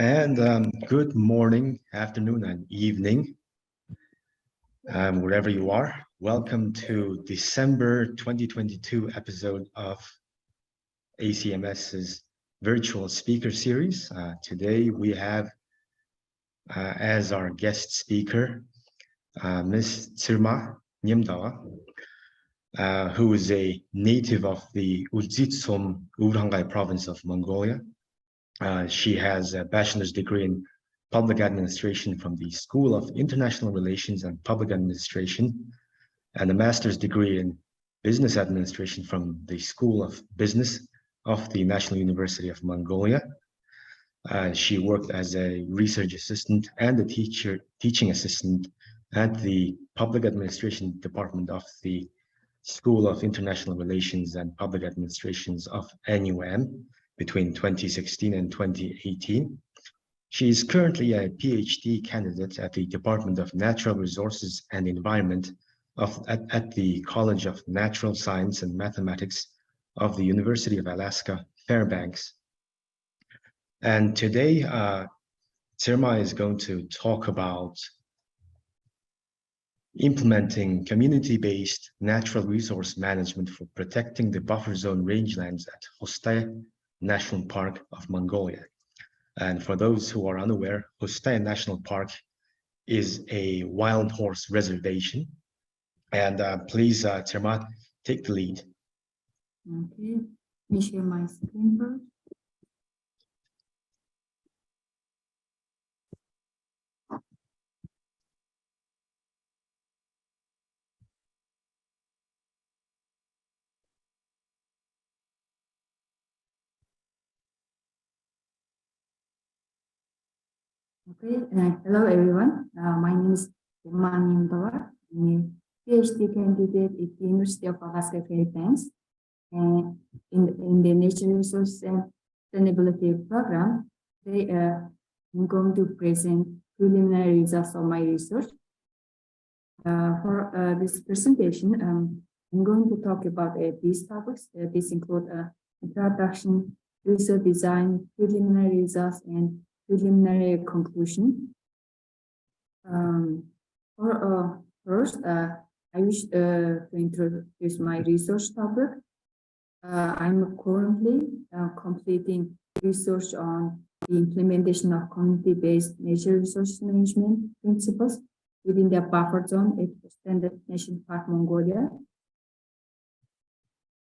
And good morning, afternoon, and evening, wherever you are. Welcome to December 2022 episode of ACMS's Virtual Speaker Series. Today we have as our guest speaker, Ms. Tsermaa Nyamdavaa, who is a native of the Ultitsom Urhangai province of Mongolia. She has a bachelor's degree in public administration from the School of International Relations and Public Administration, and a master's degree in business administration from the School of Business of the National University of Mongolia. She worked as a research assistant and a teaching assistant at the Public Administration Department of the School of International Relations and Public Administrations of NUM between 2016 and 2018. She is currently a Ph.D. candidate at the Department of Natural Resources and Environment at the College of Natural Science and Mathematics of the University of Alaska, Fairbanks. And today, Tsermaa is going to talk about implementing community-based natural resource management for protecting the buffer zone rangelands at Hustai National Park of Mongolia. And for those who are unaware, Hustai National Park is a wild horse reservation. And please, Tsermaa, take the lead. Okay, let me share my screen first. Okay, hello everyone. My name is Tsermaa Nyamdavaa. I'm a Ph.D. candidate at the University of Alaska Fairbanks in the Natural Resources and Sustainability Program. Today, I'm going to present preliminary results of my research. For this presentation, I'm going to talk about these topics. These include introduction, research design, preliminary results, and preliminary conclusion. First, I wish to introduce my research topic. I'm currently completing research on the implementation of community-based natural resource management principles within the buffer zone at Hustai National Park, Mongolia.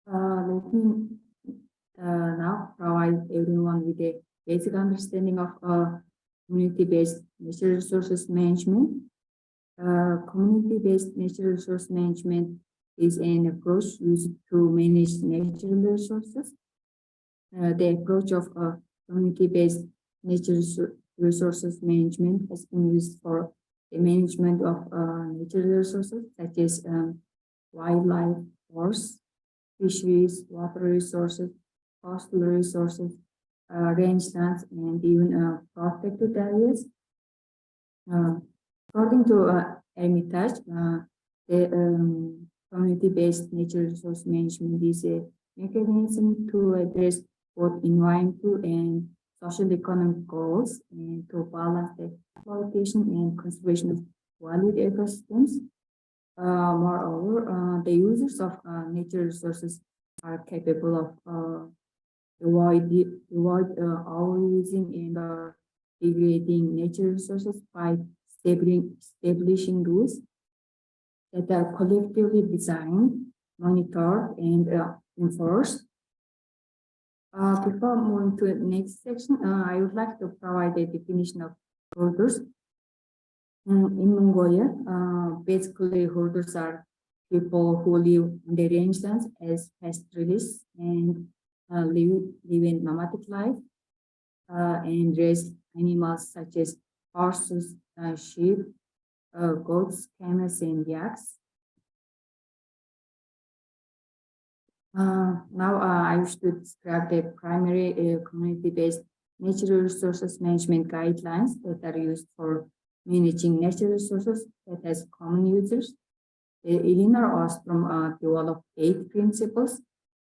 Let me now provide everyone with a basic understanding of community-based natural resources management. Community-based natural resource management is an approach used to manage natural resources. The approach of community-based natural resources management has been used for the management of natural resources such as wildlife, forests, fisheries, water resources, coastal resources, rangelands, and even protected areas. According to Hermitage, the community-based natural resource management is a mechanism to address both environmental and social economic goals and to balance the exploitation and conservation of valued ecosystems. Moreover, the users of natural resources are capable of avoid overusing and degrading natural resources by establishing rules that are collectively designed, monitored, and enforced. Before moving to the next section, I would like to provide a definition of hoarders. In Mongolia, basically hoarders are people who live on the rangelands as pastoralists and live a nomadic life and raise animals such as horses, sheep, goats, camels, and yaks. Now I wish to describe the primary community-based natural resources management guidelines that are used for managing natural resources that has common users. Elinor Ostrom developed 8 principles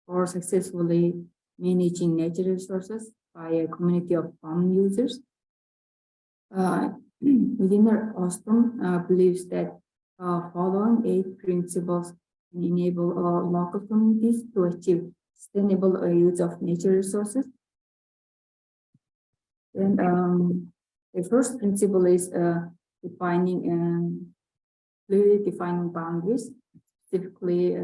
for successfully managing natural resources by a community of common users. Milliner Ostrom believes that following 8 principles can enable local communities to achieve sustainable use of nature resources. And the first principle is clearly defining boundaries. Specifically,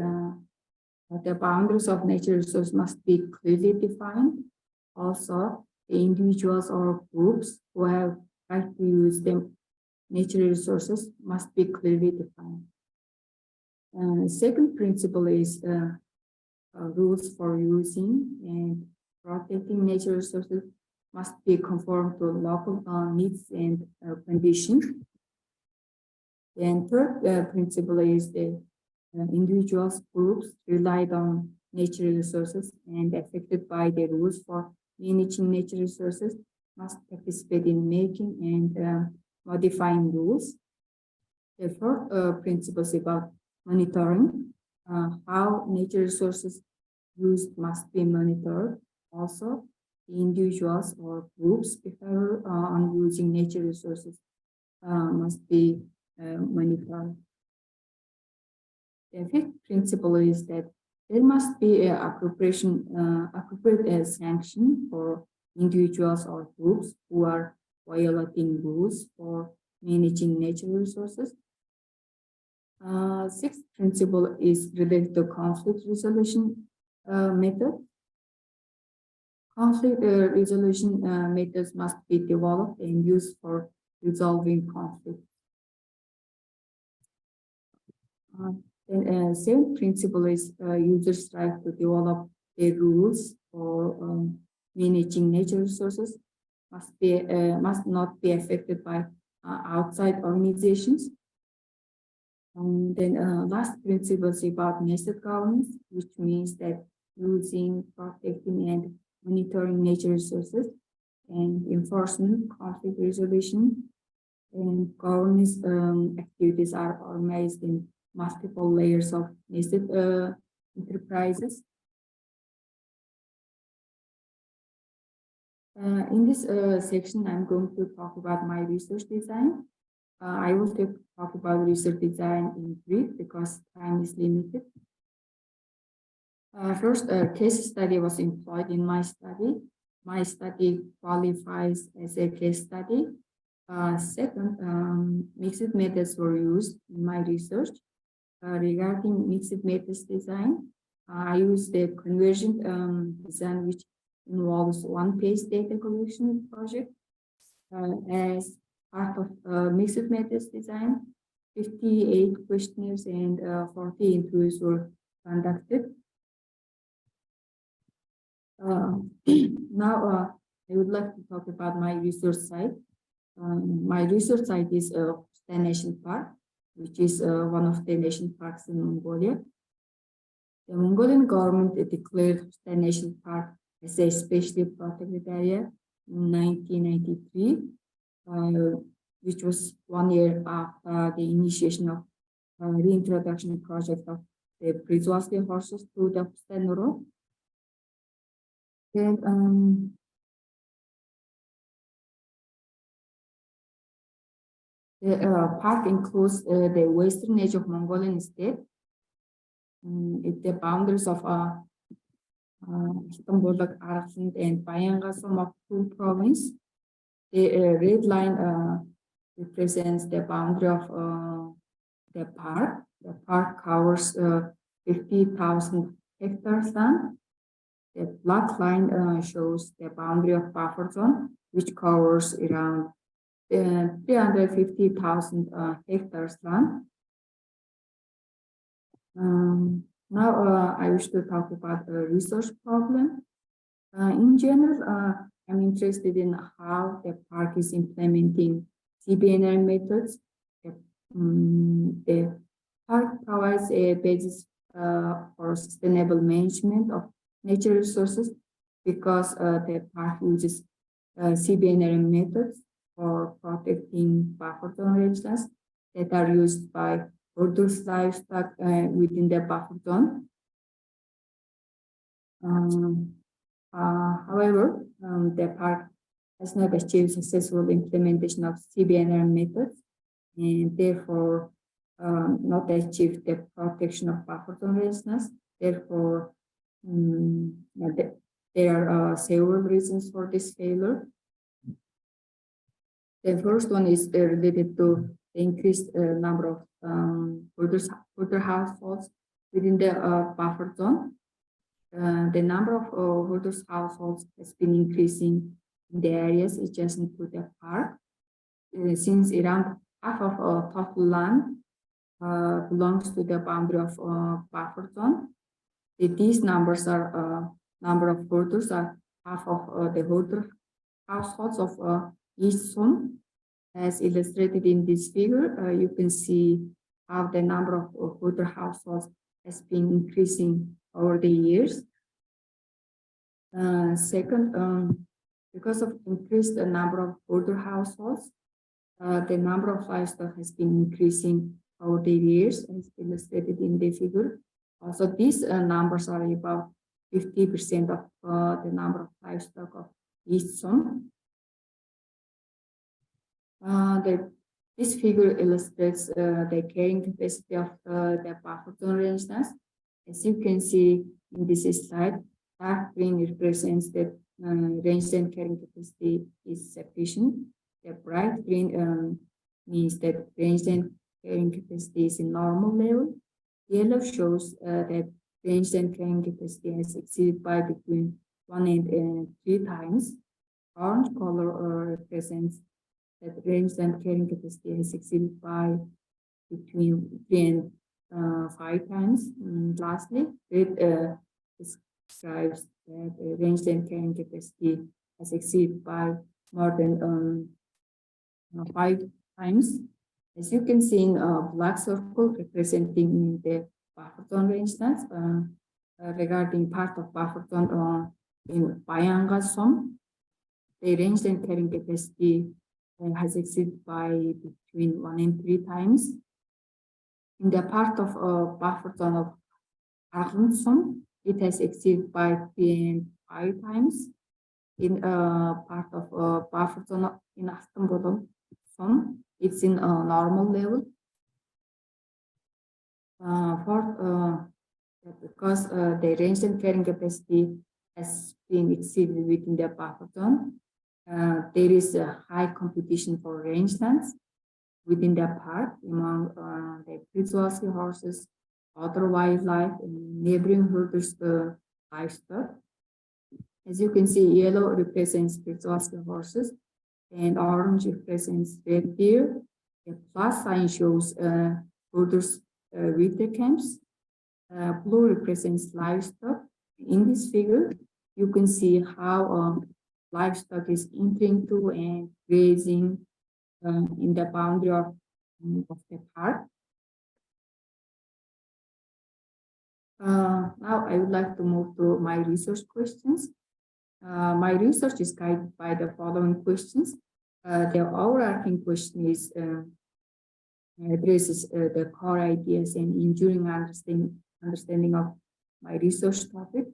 the boundaries of nature resources must be clearly defined. Also, the individuals or groups who have right to use the nature resources must be clearly defined. Second principle is rules for using and protecting nature resources must be conform to local needs and conditions. And third principle is the individuals, groups relied on nature resources and affected by the rules for managing nature resources must participate in making and modifying rules. The fourth principle is about monitoring. How nature resources used must be monitored. Also, the individuals or groups behavior on using nature resources must be monitored. The fifth principle is that there must be an appropriate sanction for individuals or groups who are violating rules for managing nature resources. Sixth principle is related to conflict resolution method. Conflict resolution methods must be developed and used for resolving conflict. And seventh principle is users' right to develop the rules for managing nature resources must not be affected by outside organizations. Then last principle is about nested governance, which means that using, protecting, and monitoring nature resources and enforcement, conflict resolution, and governance activities are organized in multiple layers of nested enterprises. In this section, I'm going to talk about my research design. I will talk about research design in brief because time is limited. First, a case study was employed in my study. My study qualifies as a case study. Second, mixed methods were used in my research. Regarding mixed methods design, I used the convergent design, which involves one-page data collection project. As part of mixed methods design, 58 questionnaires and 40 interviews were conducted. Now, I would like to talk about my research site. My research site is Hustai National Park, which is one of the national parks in Mongolia. The Mongolian government declared Hustai National Park as a specially protected area in 1993, which was 1 year after the initiation of reintroduction project of the Prizwasky horses to the Hustai Noro. And the park includes the western edge of Mongolian state. The boundaries of Hitambolak, Arakhand, and Bayangasum of Phu province. The red line represents the boundary of the park. The park covers 50,000 hectares land. The black line shows the boundary of Buffer Zone, which covers around 350,000 hectares land. Now I wish to talk about a research problem. In general, I'm interested in how the park is implementing CBNRM methods. The park provides a basis for sustainable management of nature resources because the park uses CBNRM methods for protecting buffer zone rangelands that are used by herders livestock within the buffer zone. However, the park has not achieved successful implementation of CBNRM methods, and therefore not achieved the protection of buffer zone rangelands. Therefore, there are several reasons for this failure. The first one is related to the increased number of hoarder households within the buffer zone. The number of hoarders households has been increasing in the areas adjacent to the park, since around half of total land belongs to the boundary of buffer zone. These numbers are number of hoarders are half of the hoarder households of each zone. As illustrated in this figure, you can see how the number of hoarder households has been increasing over the years. Second, because of increased number of hoarder households, the number of livestock has been increasing over the years, as illustrated in the figure. Also, these numbers are about 50% of the number of livestock of each zone. This figure illustrates the carrying capacity of the buffer zone rangelands. As you can see in this slide, dark green represents that rangeland carrying capacity is sufficient. The bright green means that rangeland carrying capacity is in normal level. Yellow shows that rangeland carrying capacity has exceeded by between 1 and 3 times. Orange color represents that rangeland carrying capacity has exceeded by between 3 and 5 times. And lastly, red describes that rangeland carrying capacity has exceeded by more than 5 times. As you can see in black circle representing the buffer zone rangelands, regarding part of buffer zone in Bayanga zone, the rangeland carrying capacity has exceeded by between 1 and 3 times. In the part of buffer zone of Arland zone, it has exceeded by 3 and 5 times. In part of buffer zone in Astambolon zone, it's in a normal level. Because the rangeland carrying capacity has been exceeded within the buffer zone, there is a high competition for rangelands within the park among the Prizewalski horses, other wildlife, and neighboring herders' livestock. As you can see, yellow represents Prizewalski horses, and orange represents red deer. The plus sign shows herders' winter camps. Blue represents livestock. In this figure, you can see how livestock is entering to and grazing in the boundary of the park. Now I would like to move to my research questions. My research is guided by the following questions. The overarching question is addresses the core ideas and enduring understanding of my research topic.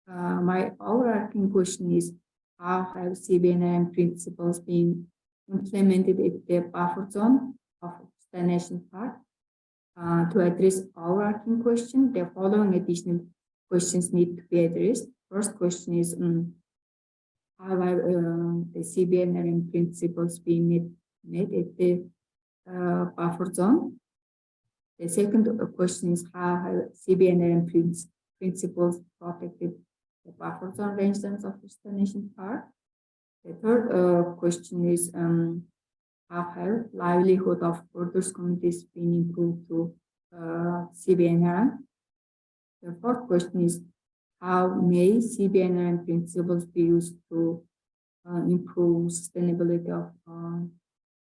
My overarching question is, how have CBNRM principles been implemented at the buffer zone of Hustai National Park? To address overarching question, the following additional questions need to be addressed. First question is, how have the CBNRM principles been met at the buffer zone? The second question is, how have CBNRM principles protected the buffer zone rangelands of Hustai National Park? The third question is, how have livelihood of herders communities been improved through CBNRM? The fourth question is, how may CBNRM principles be used to improve sustainability of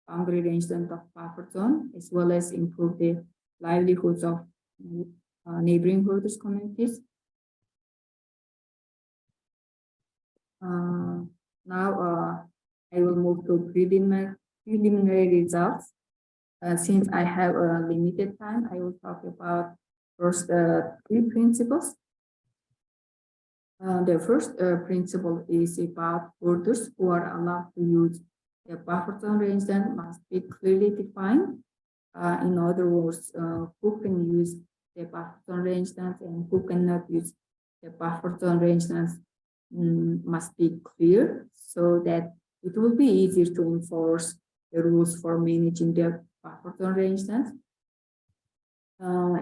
boundary rangeland of buffer zone, as well as improve the livelihoods of neighboring herders communities? Now I will move to preliminary results. Since I have a limited time, I will talk about first 3 principles. The first principle is about borders who are allowed to use the buffer zone rangeland must be clearly defined. In other words, who can use the buffer zone rangelands and who cannot use the buffer zone rangelands must be clear so that it will be easier to enforce the rules for managing the buffer zone rangelands.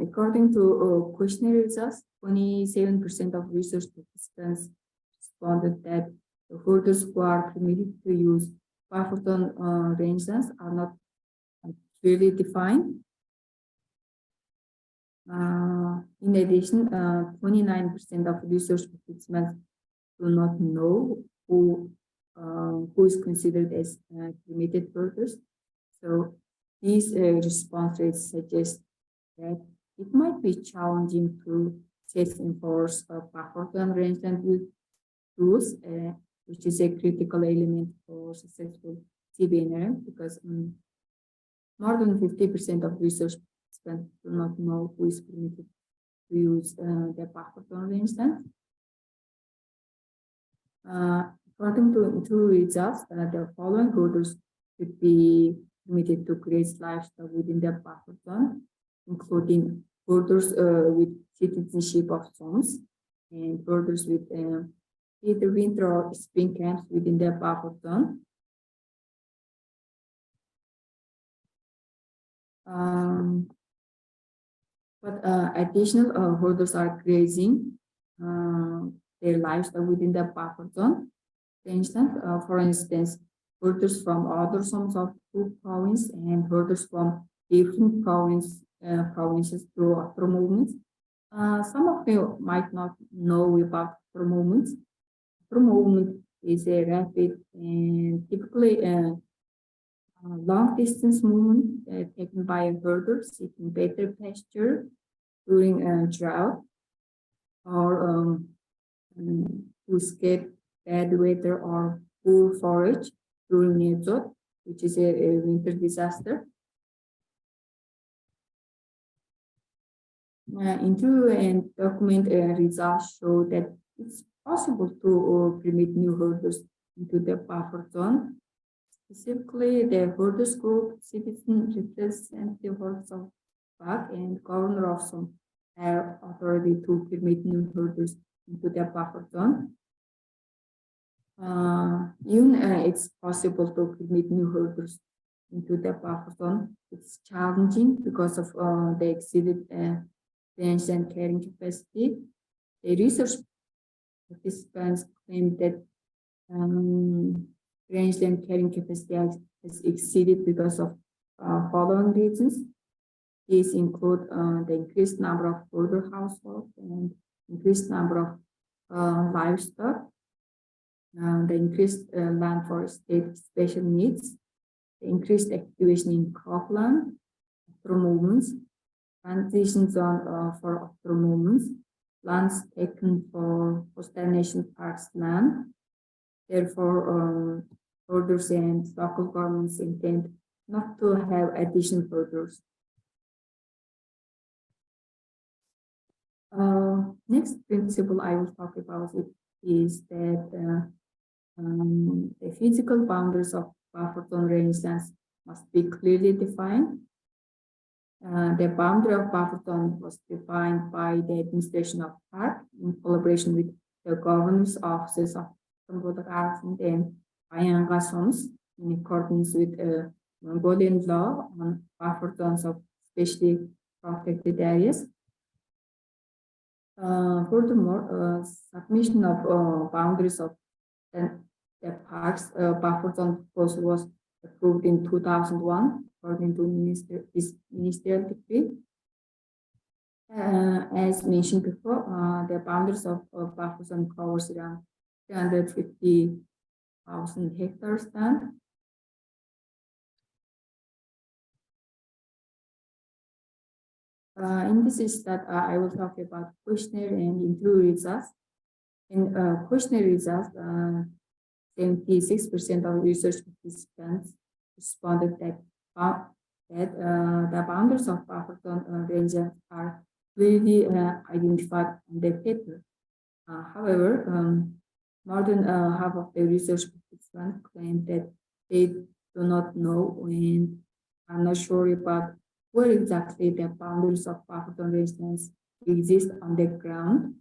According to questionnaire results, 27% of research participants responded that the holders who are permitted to use buffer zone rangelands are not clearly defined. In addition, 29% of research participants do not know who is considered as permitted holders. So these response rates suggest that it might be challenging to enforce buffer zone rangeland rules, which is a critical element for successful CBNRM, because more than 50% of research participants do not know who is permitted to use the buffer zone rangeland. According to interview results, the following holders should be permitted to graze livestock within the buffer zone, including holders with citizenship of zones and holders with either winter or spring camps within the buffer zone. But additional holders are grazing their livestock within the buffer zone. For instance, holders from other zones of Cook province and holders from different provinces through after movements. Some of you might not know about after movements. After movement is a rapid and typically long distance movement taken by a herder seeking better pasture during a drought or to escape bad weather or poor forage during a drought, which is a winter disaster. Interview and document results show that it's possible to permit new herders into the buffer zone. Specifically, the herders group, citizen representatives of PAC and governor of some have authority to permit new herders into the buffer zone. Even it's possible to permit new herders into the buffer zone. It's challenging because of the exceeded range and carrying capacity. The research participants claim that range and carrying capacity has exceeded because of following reasons. These include the increased number of older households and increased number of livestock, the increased land for state special needs, the increased activation in cropland, after movements, transition zone for after movements, lands taken for Hustai National Park's land. Therefore, holders and local governments intend not to have additional holders. Next principle I will talk about is that the physical boundaries of buffer zone rangelands must be clearly defined. The boundary of buffer zone was defined by the administration of park in collaboration with the governor's offices of and Ayanga zones in accordance with Mongolian law on buffer zones of specially protected areas. Furthermore, submission of boundaries of the park's buffer zone proposal was approved in 2001 according to ministerial decree. As mentioned before, the boundaries of buffer zone covers around 350,000 hectares land. In this is that I will talk about questionnaire and interview results. In questionnaire results, 76% of research participants responded that the boundaries of buffer zone ranges are clearly identified on the paper. However, more than half of the research participants claim that they do not know and are not sure about where exactly the boundaries of buffer zone rangelands exist on the ground.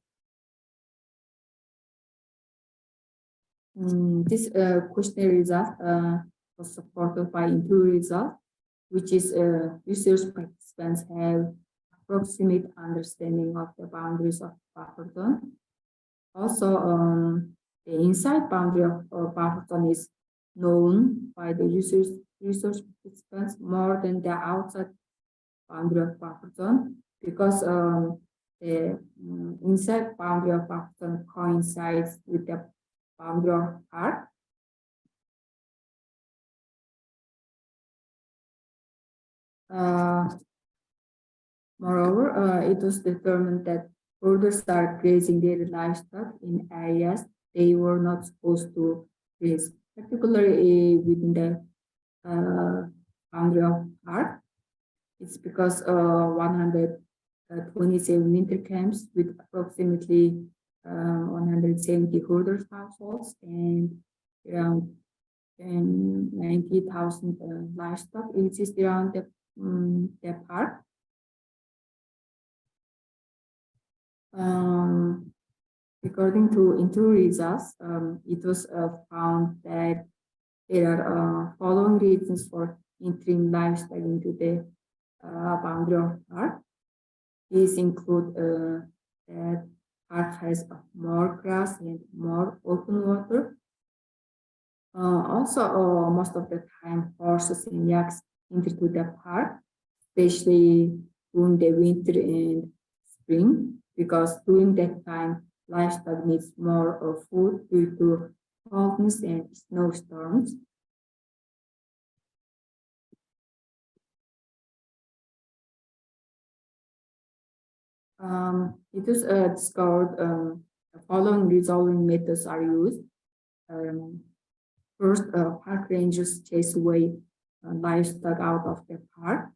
This questionnaire result was supported by interview result, which is research participants have approximate understanding of the boundaries of buffer zone. Also, the inside boundary of buffer zone is known by the research participants more than the outside boundary of buffer zone, because the inside boundary of buffer zone coincides with the boundary of park. Moreover, it was determined that herders are grazing their livestock in areas they were not supposed to graze, particularly within the boundary of park. It's because 127 winter camps with approximately 170 herders households and around 90,000 livestock exist around the park. According to interview results, it was found that there are following reasons for entering livestock into the boundary of park. These include that park has more grass and more open water. Also, most of the time, horses and yaks enter to the park, especially during the winter and spring, because during that time, livestock needs more food due to coldness and snowstorms. It was discovered the following resolving methods are used. First, park rangers chase away livestock out of the park.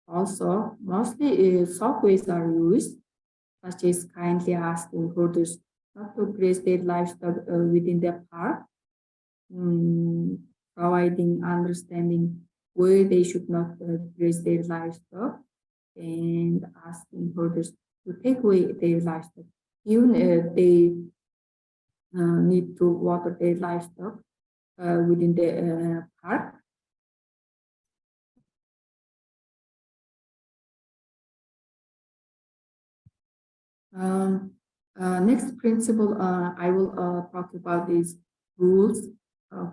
Also, mostly soft ways are used, such as kindly asking herders not to graze their livestock within the park, providing understanding where they should not graze their livestock, and asking herders to take away their livestock, even if they need to water their livestock within the park. Next principle I will talk about is rules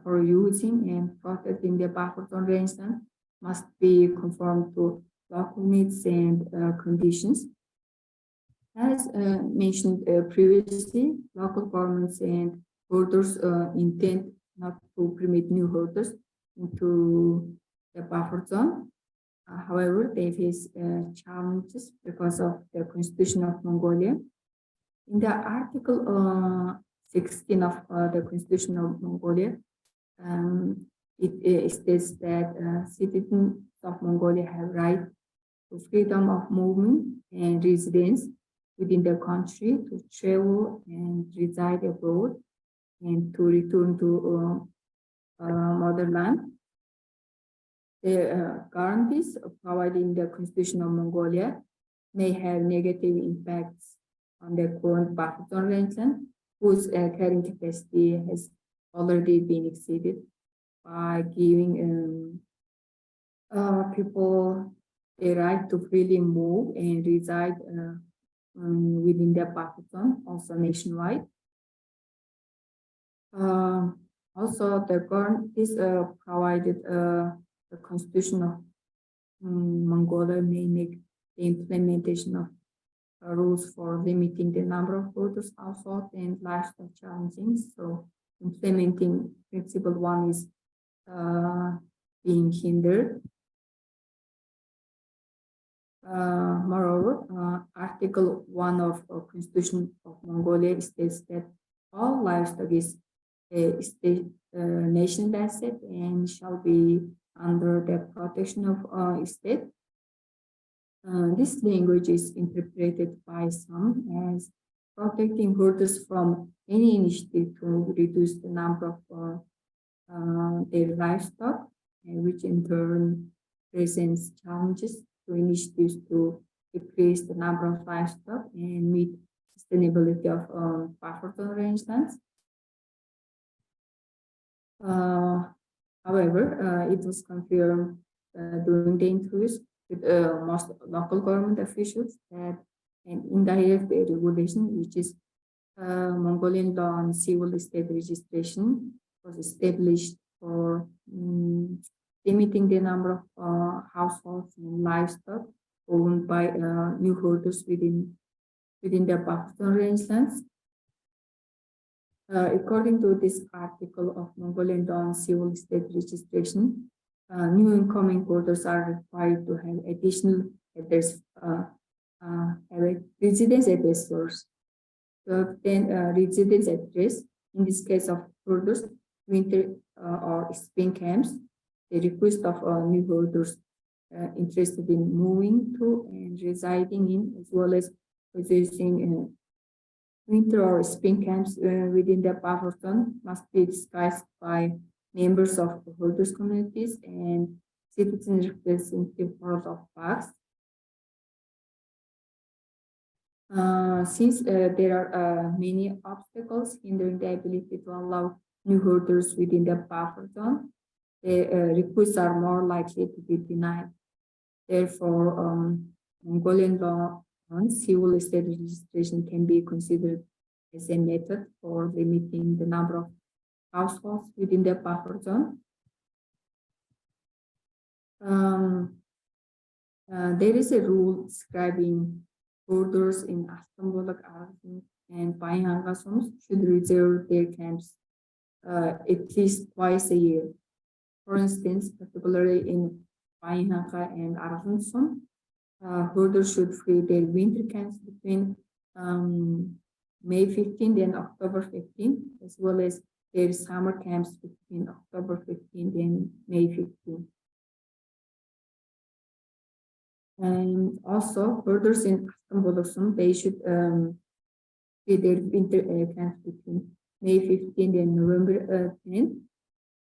for using and protecting the buffer zone rangeland must be conformed to local needs and conditions. As mentioned previously, local governments and herders intend not to permit new herders into the buffer zone. However, they face challenges because of the Constitution of Mongolia. In the Article 16 of the Constitution of Mongolia, it states that citizens of Mongolia have right to freedom of movement and residence within the country, to travel and reside abroad, and to return to motherland. The guarantees provided in the Constitution of Mongolia may have negative impacts on the current buffer zone rangeland, whose carrying capacity has already been exceeded, by giving people a right to freely move and reside within the buffer zone, also nationwide. Also, the guarantees provided the Constitution of Mongolia may make the implementation of rules for limiting the number of herders, household, and livestock challenging. So, implementing principle 1 is being hindered. Moreover, Article 1 of Constitution of Mongolia states that all livestock is a state national asset and shall be under the protection of state. This language is interpreted by some as protecting herders from any initiative to reduce the number of their livestock, which in turn presents challenges to initiatives to decrease the number of livestock and meet sustainability of buffer zone rangelands. However, it was confirmed during the interviews with most local government officials that an indirect regulation, which is Mongolian law on civil estate registration, was established for limiting the number of households and livestock owned by new holders within the buffer zone rangelands. According to this article of Mongolian law on civil estate registration, new incoming holders are required to have additional address, have a residence address source. To obtain a residence address, in this case of holders, winter or spring camps, the request of new holders interested in moving to and residing in, as well as possessing winter or spring camps within the buffer zone, must be discussed by members of the holders communities and citizen representative board of parks. Since there are many obstacles hindering the ability to allow new holders within the buffer zone, the requests are more likely to be denied. Therefore, Mongolian law on civil estate registration can be considered as a method for limiting the number of households within the buffer zone. There is a rule describing holders in Astambolak, Arjun, and Bayanga zones should reserve their camps at least twice a year. For instance, particularly in Bayanga and Arjun zone, holders should free their winter camps between May 15th and October 15th, as well as their summer camps between October 15th and May 15th. And also, holders in Astambolak, they should free their winter camps between May 15th and November 10th,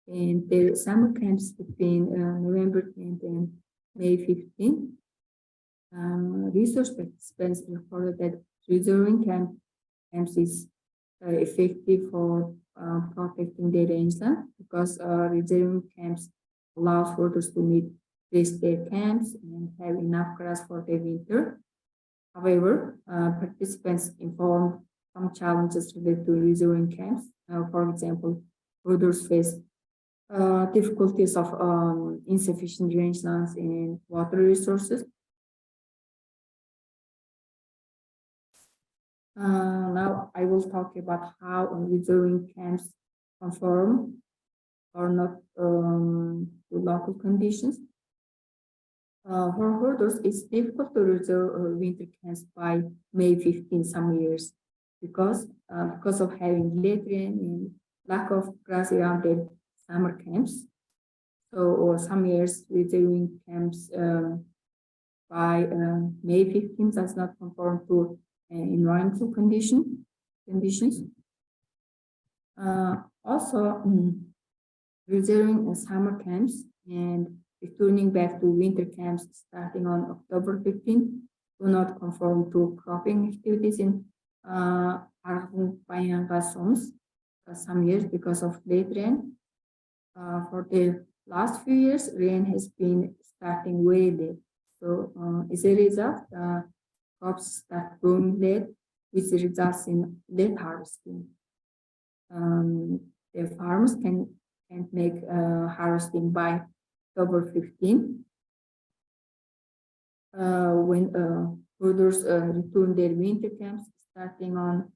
and their summer camps between November 10th and May 15th. Research participants reported that reserving camps is effective for protecting their rangeland, because reserving camps allows holders to rest their camps and have enough grass for their winter. However, participants informed some challenges related to reserving camps. For example, holders face difficulties of insufficient rangelands and water resources. Now I will talk about how reserving camps conform or not to local conditions. For holders, it's difficult to reserve winter camps by May 15 some years because of having late rain and lack of grass around their summer camps. So some years reserving camps by May 15 does not conform to environmental conditions. Also, reserving summer camps and returning back to winter camps starting on October 15 do not conform to cropping activities in Arjun Bayanga zones some years because of late rain. For the last few years, rain has been starting way late. So as a result, crops start growing late, which results in late harvesting. The farmers can't make harvesting by October 15. When holders return their winter camps starting on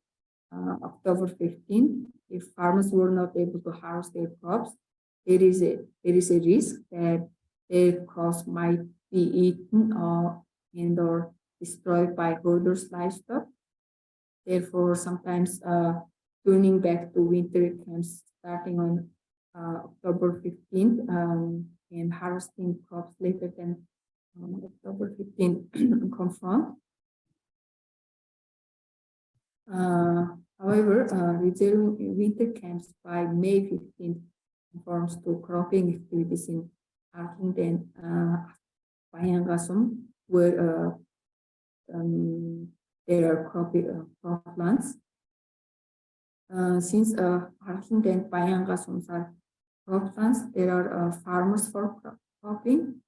October 15, if farmers were not able to harvest their crops, there is a risk that their crops might be eaten or destroyed by holders' livestock. Therefore, sometimes turning back to winter camps starting on October 15th and harvesting crops later than October 15th confront. However, reserving winter camps by May 15th conforms to cropping activities in Arlington, Payangasum, where there are croplands. Since Arlington and Payangasum are croplands, there are farmers for cropping.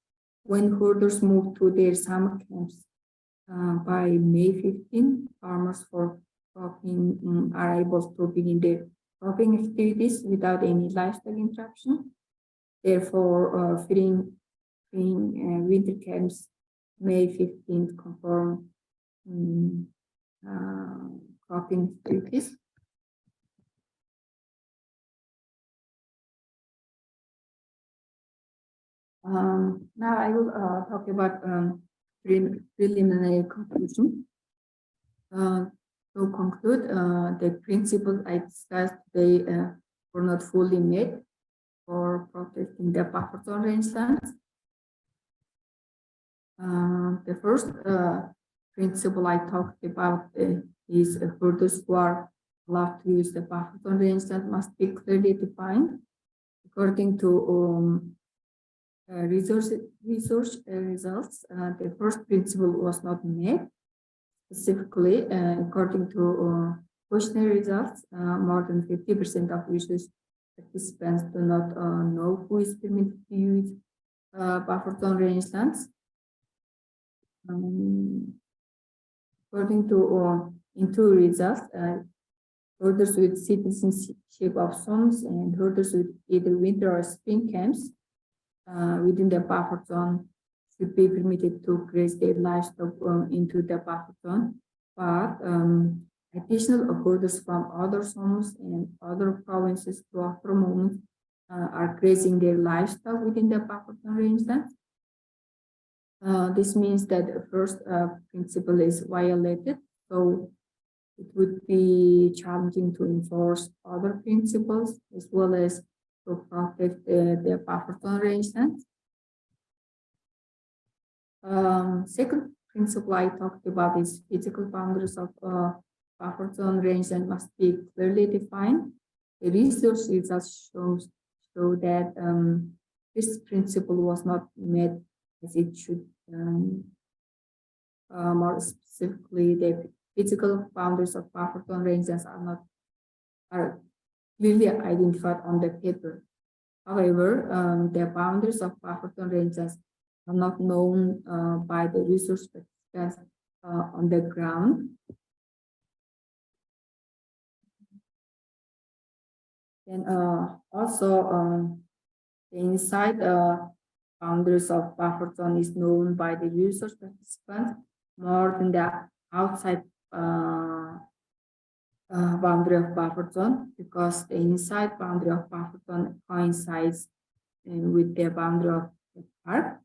When herders move to their summer camps by May 15, farmers for cropping are able to begin their cropping activities without any livestock interruption. Therefore, filling winter camps May 15th conform cropping activities. Now I will talk about preliminary conclusion. To conclude, the principles I discussed today were not fully met for protecting the buffer zone rangelands. The first principle I talked about is herders who are allowed to use the buffer zone rangeland must be clearly defined. According to research results, the first principle was not met. Specifically, according to questionnaire results, more than 50% of research participants do not know who is permitted to use buffer zone rangelands. According to into results, herders with citizenship of zones and herders with either winter or spring camps within the buffer zone should be permitted to graze their livestock into the buffer zone, but additional herders from other zones and other provinces throughout the moment are grazing their livestock within the buffer zone rangelands. This means that the first principle is violated, so it would be challenging to enforce other principles as well as to protect the buffer zone rangelands. Second principle I talked about is physical boundaries of buffer zone rangeland must be clearly defined. The research results show that this principle was not met as it should. More specifically, the physical boundaries of buffer zone rangelands are clearly identified on the paper. However, the boundaries of buffer zone rangelands are not known by the research participants on the ground. And also, the inside boundaries of buffer zone is known by the research participants more than the outside boundary of buffer zone, because the inside boundary of buffer zone coincides with the boundary of the park.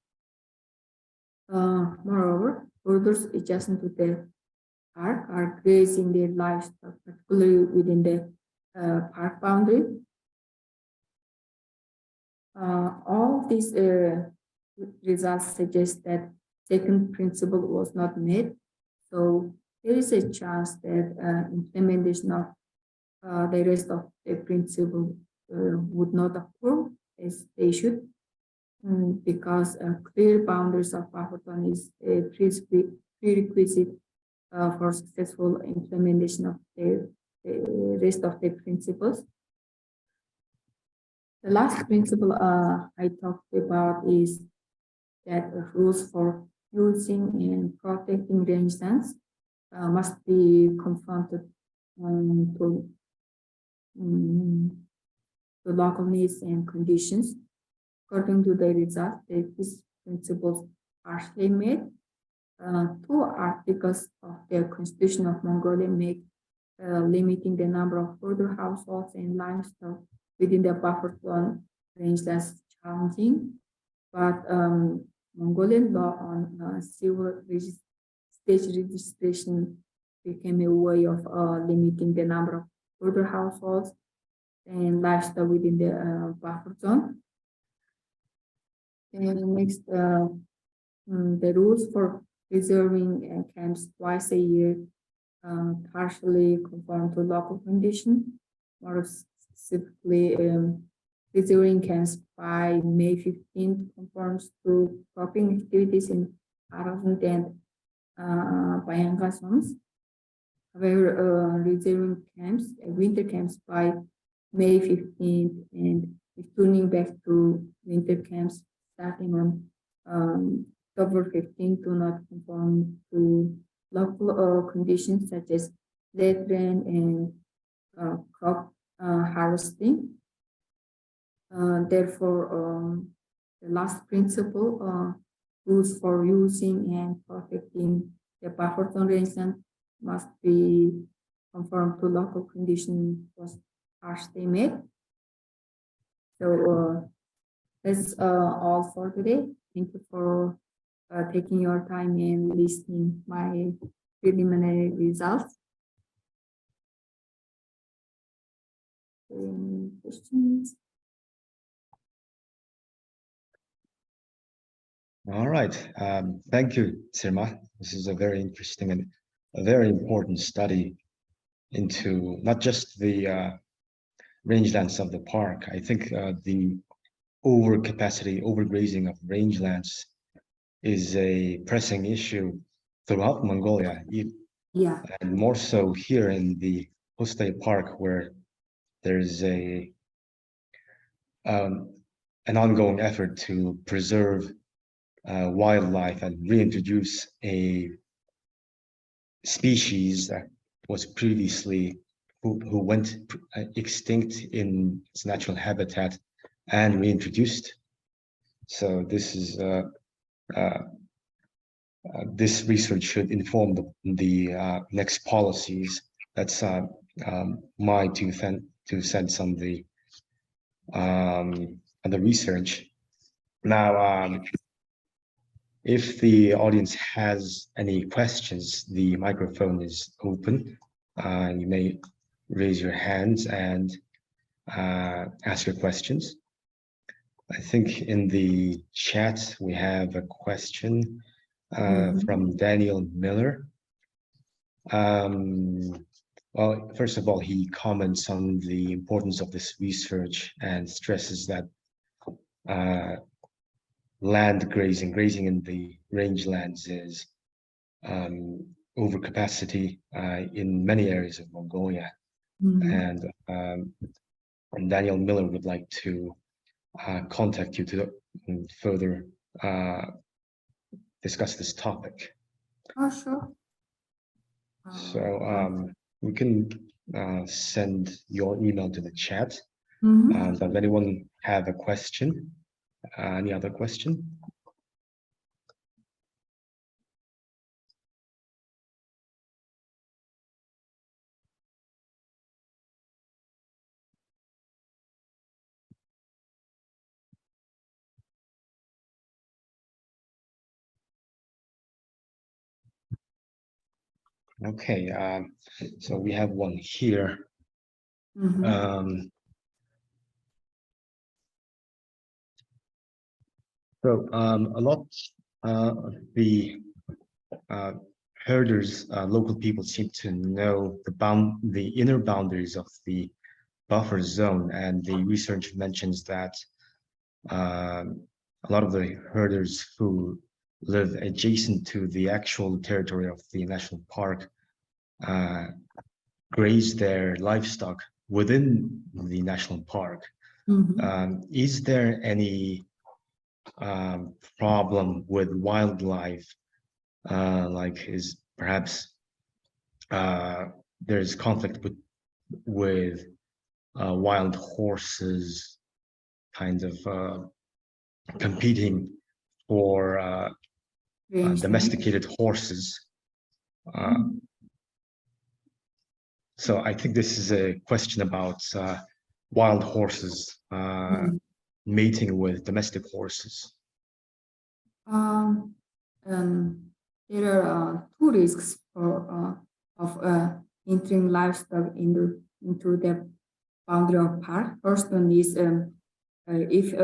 Moreover, herders adjacent to the park are grazing their livestock, particularly within the park boundary. All these results suggest that second principle was not met, so there is a chance that implementation of the rest of the principle would not occur as they should. Because clear boundaries of buffer zone is a prerequisite for successful implementation of the rest of the principles. The last principle I talked about is that rules for using and protecting rangelands must be confronted to local needs and conditions. According to the results, these principles partially met. Two articles of the Constitution of Mongolia make limiting the number of further households and livestock within the buffer zone rangelands challenging, but Mongolian law on civil state registration became a way of limiting the number of further households and livestock within the buffer zone. And next, the rules for reserving camps twice a year partially conform to local condition. More specifically, reserving camps by May 15th conforms to cropping activities in Arasant and Bayanga zones. However, reserving camps, winter camps by May 15th and returning back to winter camps starting on October 15th do not conform to local conditions such as late rain and crop harvesting. Therefore, the last principle, rules for using and protecting the buffer zone rangeland must be conform to local conditions was harshly made. So that's all for today. Thank you for taking your time and listening my preliminary results. Any questions? All right. Thank you, Tsermaa. This is a very interesting and a very important study into not just the rangelands of the park. I think the overcapacity, overgrazing of rangelands is a pressing issue throughout Mongolia, Yeah. and more so here in the Hustai Park, where there's an ongoing effort to preserve wildlife and reintroduce a species that was previously who went extinct in its natural habitat and reintroduced. So this is this research should inform the next policies. That's my 2 cents on the research. Now, if the audience has any questions, the microphone is open. You may raise your hands and ask your questions. I think in the chat we have a question from Daniel Miller. Well, first of all, he comments on the importance of this research and stresses that land grazing in the rangelands is overcapacity in many areas of Mongolia. And Daniel Miller would like to contact you to further discuss this topic. Oh, sure. So we can send your email to the chat. Does anyone have a question? Any other question? Okay, so we have one here. So a lot of the herders, local people seem to know the inner boundaries of the buffer zone, and the research mentions that a lot of the herders who live adjacent to the actual territory of the national park graze their livestock within the national park. Is there any problem with wildlife, like is perhaps there's conflict with wild horses kind of competing for domesticated horses? So I think this is a question about wild horses mating with domestic horses. There are two risks of entering livestock into the boundary of park. First one is if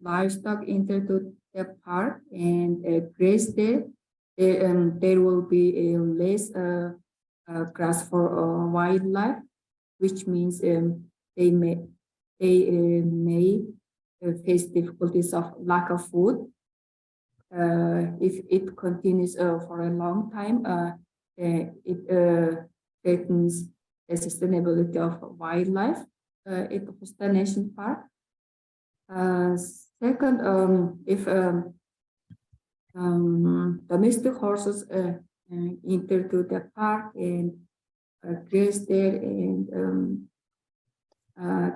livestock enter to the park and graze there will be a less grass for wildlife, which means they may face difficulties of lack of food. If it continues for a long time, it threatens the sustainability of wildlife at Hustai National Park. Second, if domestic horses enter to the park and graze there and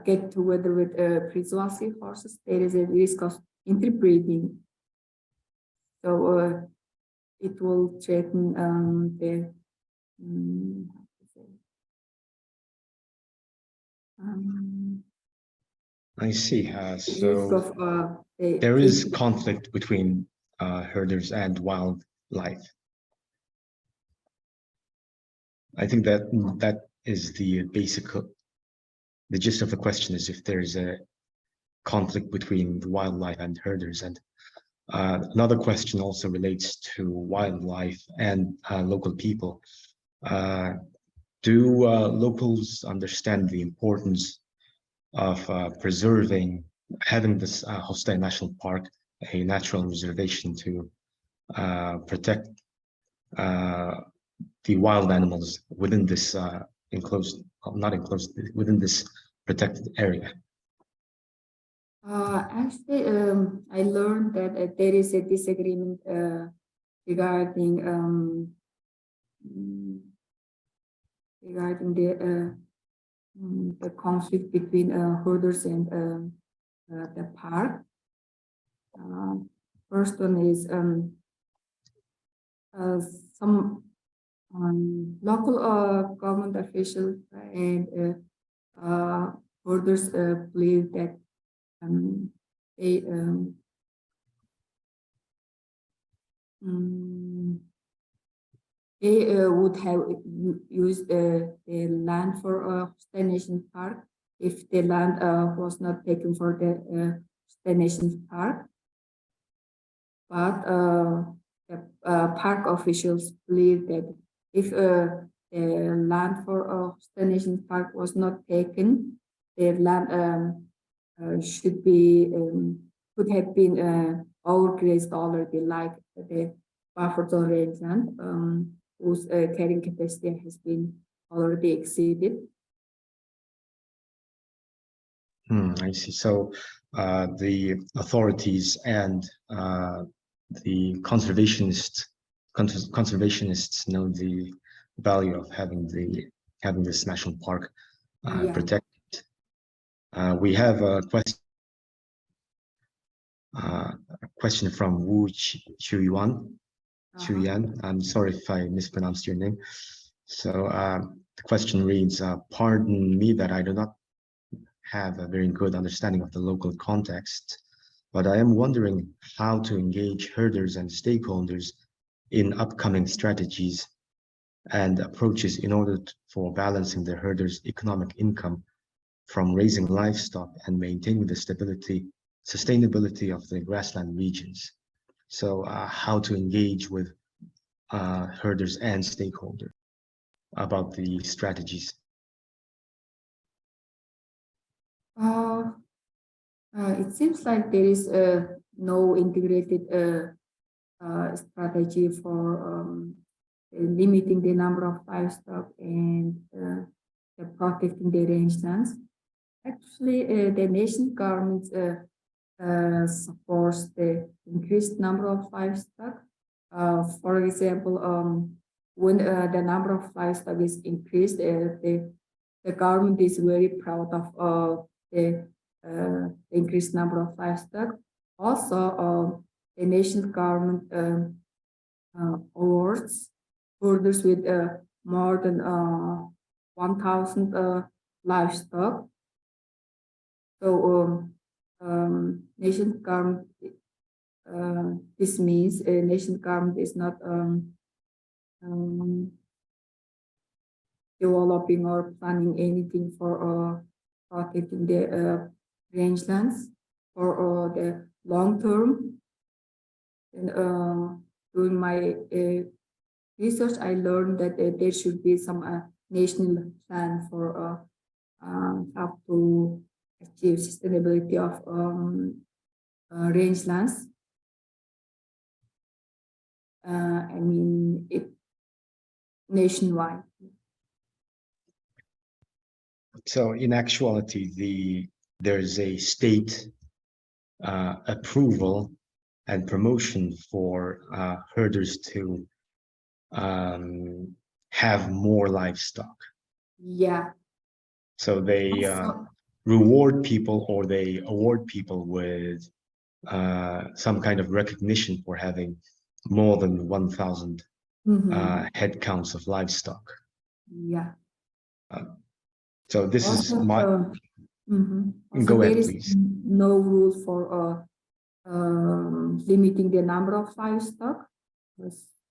get together with persuasive horses, there is a risk of interbreeding. So it will threaten the I see. risk of there is conflict between herders and wildlife. I think that is the gist of the question, is if there is a conflict between the wildlife and herders. And another question also relates to wildlife and local people. Do locals understand the importance of having this Hustai National Park, a natural reservation, to protect the wild animals within this within this protected area? Actually, I learned that there is a disagreement regarding the conflict between herders and the park. First one is some local government officials and herders believe that they would have used the land for Hustai National Park if the land was not taken for the Hustai National Park. But the park officials believe that if the land for Hustai National Park was not taken, the land could have been overgrazed already, like the Buffer Zone rangeland, whose carrying capacity has been already exceeded. I see. So the authorities and the conservationists know the value of having this national park protected. We have a question from Wu Chuyan. I'm sorry if I mispronounced your name. So the question reads, pardon me that I do not have a very good understanding of the local context, but I am wondering how to engage herders and stakeholders in upcoming strategies and approaches in order for balancing the herders' economic income from raising livestock and maintaining the sustainability of the grassland regions. So how to engage with herders and stakeholders about the strategies. It seems like there is no integrated strategy for limiting the number of livestock and protecting the rangelands. Actually, the national government supports the increased number of livestock. For example, when the number of livestock is increased, the government is very proud of the increased number of livestock. Also, the national government awards herders with more than 1,000 livestock. So national government, this means national government is not developing or planning anything for protecting the rangelands for the long term. And during my research, I learned that there should be some national plan for how to achieve sustainability of rangelands. I mean, it nationwide. So in actuality, there's a state approval and promotion for herders to have more livestock. Yeah. So they reward people, or they award people with some kind of recognition for having more than 1,000 head counts of livestock. Yeah. So this also, is my. Also, Go ahead, there is please. no rule for limiting the number of livestock.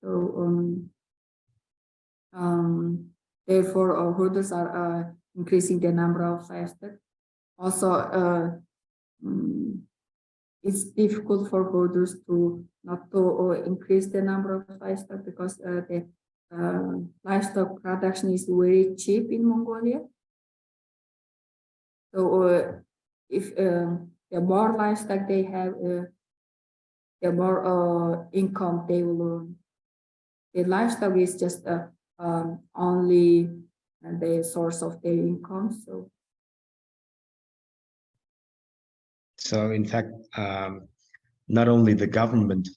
So therefore, herders are increasing the number of livestock. Also, it's difficult for herders to not to increase the number of livestock, because the livestock production is very cheap in Mongolia. So if the more livestock they have, the more income they will earn. The livestock is just only the source of their income. So in fact, not only the government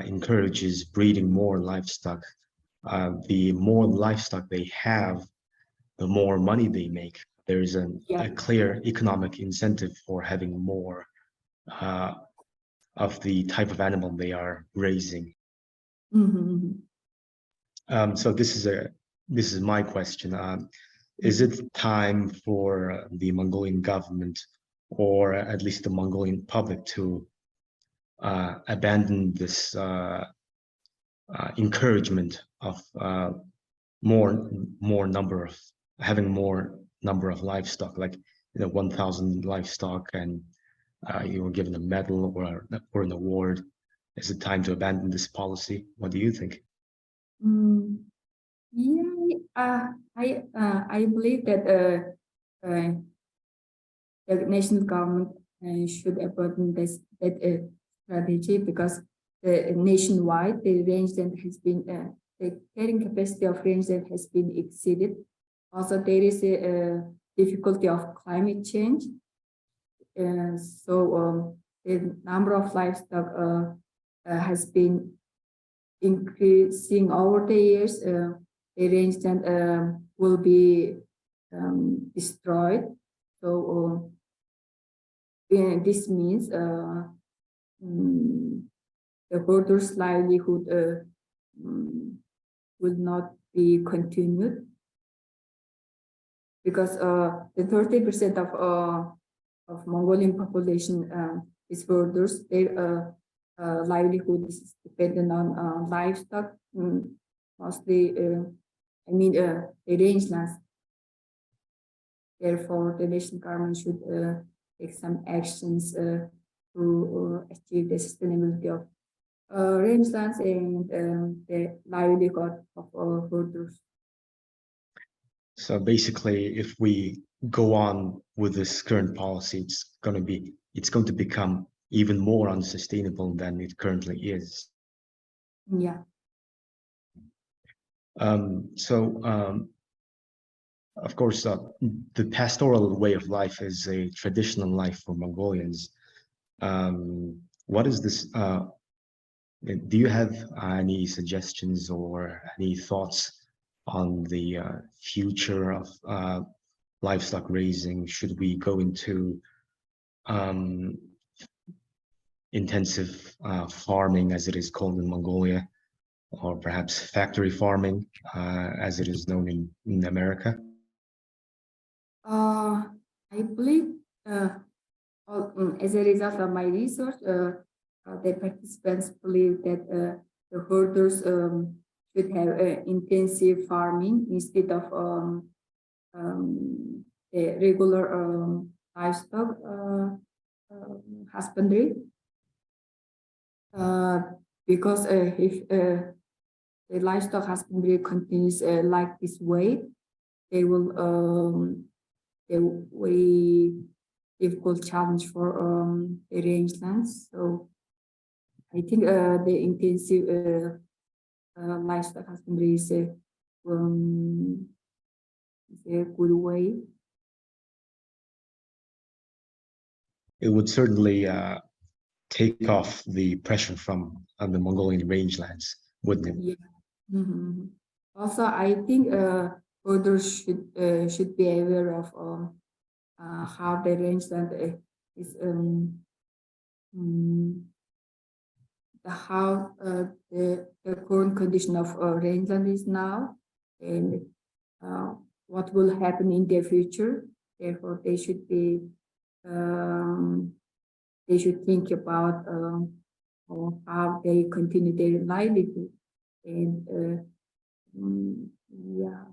encourages breeding more livestock, the more livestock they have, the more money they make. There is a clear economic incentive for having more of the type of animal they are raising. So this is my question. Is it time for the Mongolian government, or at least the Mongolian public, to abandon this encouragement of having more number of livestock, like 1,000 livestock, and you were given a medal or an award? Is it time to abandon this policy? What do you think? Yeah, I believe that the national government should abandon that strategy, because nationwide the rangeland has been the carrying capacity of rangeland has been exceeded. Also, there is a difficulty of climate change, so the number of livestock has been increasing over the years. The rangeland will be destroyed. So this means the herders' livelihood will not be continued, because the 30% of Mongolian population is herders. Their livelihood is dependent on livestock, mostly. I mean, the rangelands. Therefore, the national government should take some actions to achieve the sustainability of rangelands and the livelihood of herders. So basically, if we go on with this current policy, it's going to become even more unsustainable than it currently is. Yeah. Of course, the pastoral way of life is a traditional life for Mongolians. What is this? Do you have any suggestions or any thoughts on the future of livestock raising? Should we go into intensive farming, as it is called in Mongolia, or perhaps factory farming, as it is known in America? I believe as a result of my research, the participants believe that the herders should have intensive farming instead of the regular livestock husbandry, because if the livestock husbandry continues like this way, they will a very difficult challenge for the rangelands. So I think the intensive livestock husbandry is a good way. It would certainly take off the pressure from the Mongolian rangelands, wouldn't it? Yeah. Mm-hmm. Also, I think others should be aware of how the rangeland is how the current condition of rangeland is now, and what will happen in the future. Therefore, they should think about how they continue their livelihood, and yeah.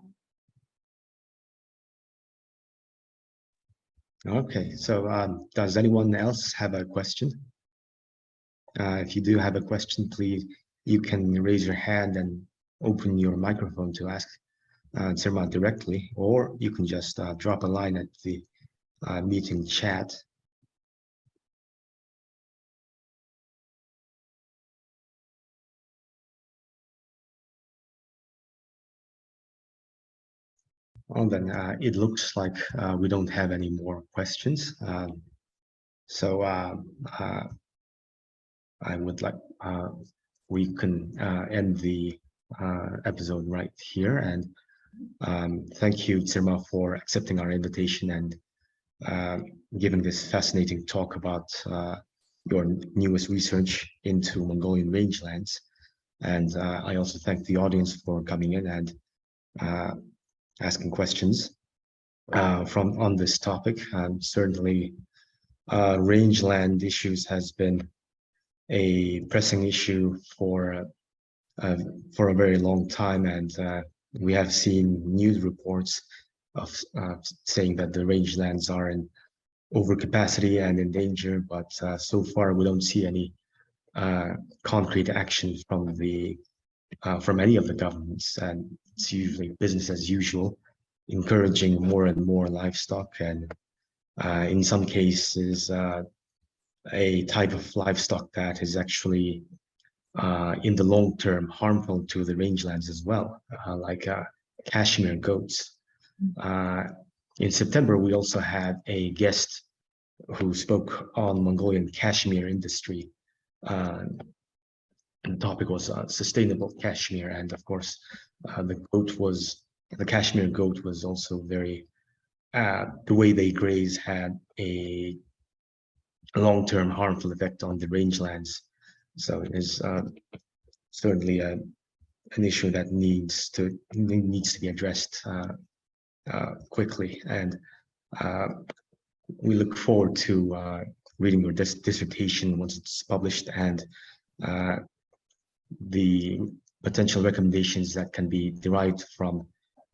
Okay, so does anyone else have a question? If you do have a question, please, you can raise your hand and open your microphone to ask Tsermaa directly, or you can just drop a line at the meeting chat. Well, then it looks like we don't have any more questions. So I would like, we can end the episode right here. And thank you, Tsermaa, for accepting our invitation and giving this fascinating talk about your newest research into Mongolian rangelands. And I also thank the audience for coming in and asking questions on this topic. Certainly, rangeland issues has been a pressing issue for a very long time, and we have seen news reports of saying that the rangelands are in overcapacity and in danger, but so far we don't see any concrete action from any of the governments, and it's usually business as usual, encouraging more and more livestock, and in some cases a type of livestock that is actually in the long term harmful to the rangelands as well, like cashmere goats. In September, we also had a guest who spoke on Mongolian cashmere industry. And the topic was sustainable cashmere, and of course, the cashmere goat was also very. The way they graze had a long-term harmful effect on the rangelands. So it is certainly an issue that needs to be addressed quickly, and we look forward to reading your dissertation once it's published, and the potential recommendations that can be derived from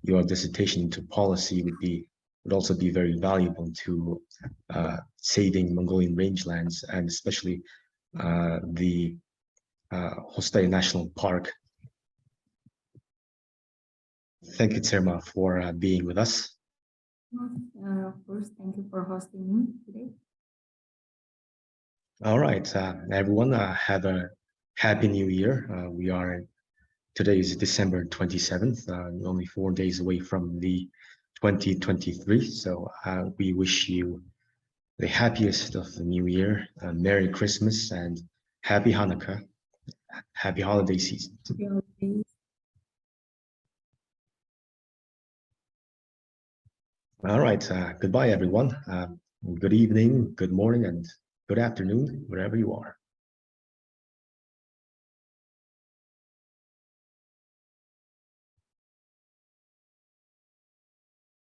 your dissertation into policy would also be very valuable to saving Mongolian rangelands, and especially the Hustai National Park. Thank you, Tsermaa, for being with us. Of course, thank you for hosting me today. All right, everyone, have a happy new year. Today is December 27th, only 4 days away from the 2023. So we wish you the happiest of the new year, Merry Christmas and Happy Hanukkah, Happy holiday season. All right, goodbye everyone. Good evening, good morning, and good afternoon, wherever you are.